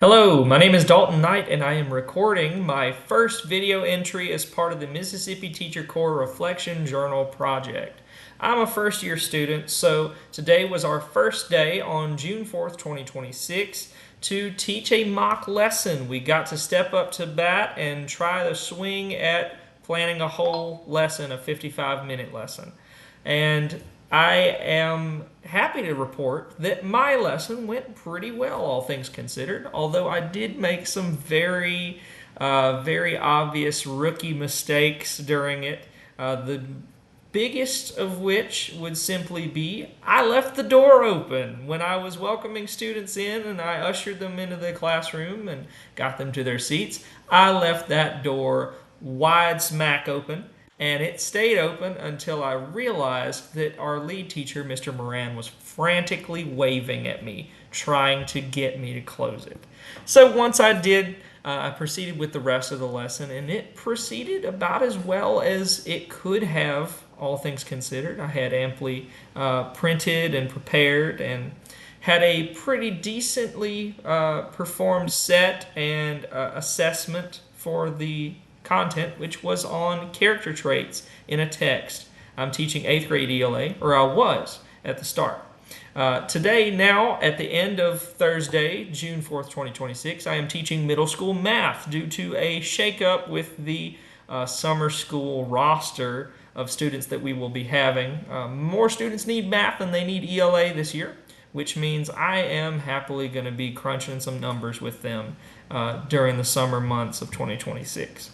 Hello, my name is Dalton Knight, and I am recording my first video entry as part of the Mississippi Teacher Corps Reflection Journal project. I'm a first year student, so today was our first day on June 4th, 2026 to teach a mock lesson. We got to step up to bat and try the swing at planning a whole lesson, a 55-minute lesson. And I am happy to report that my lesson went pretty well, all things considered, although I did make some very obvious rookie mistakes during it. The biggest of which would simply be I left the door open when I was welcoming students in and I ushered them into the classroom and got them to their seats. I left that door wide smack open, and it stayed open until I realized that our lead teacher, Mr. Moran, was frantically waving at me, trying to get me to close it. So once I did, I proceeded with the rest of the lesson, and it proceeded about as well as it could have, all things considered. I had amply printed and prepared and had a pretty decently performed set and assessment for the content, which was on character traits in a text. I'm teaching 8th grade ELA, or I was at the start. Today, now, at the end of Thursday, June 4th, 2026, I am teaching middle school math due to a shakeup with the summer school roster of students that we will be having. More students need math than they need ELA this year, which means I am happily going to be crunching some numbers with them during the summer months of 2026.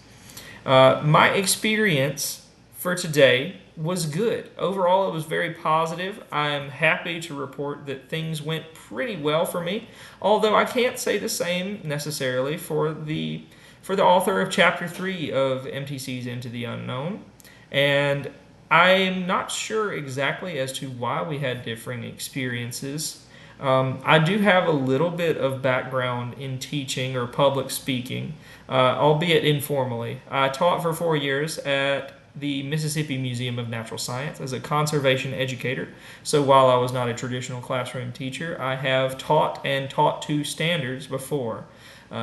My experience for today was good. Overall, it was very positive. I'm happy to report that things went pretty well for me, although I can't say the same necessarily for the author of Chapter 3 of MTC's Into the Unknown. And I'm not sure exactly as to why we had differing experiences. I do have a little bit of background in teaching or public speaking, albeit informally. I taught for 4 years at the Mississippi Museum of Natural Science as a conservation educator. So while I was not a traditional classroom teacher, I have taught and taught to standards before.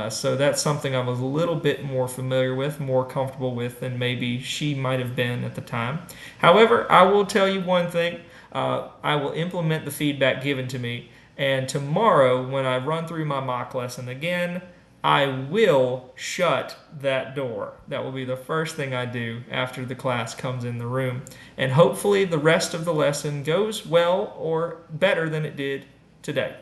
So that's something I was a little bit more familiar with, more comfortable with than maybe she might have been at the time. However, I will tell you one thing. I will implement the feedback given to me, and tomorrow, when I run through my mock lesson again, I will shut that door. That will be the first thing I do after the class comes in the room. And hopefully the rest of the lesson goes well or better than it did today.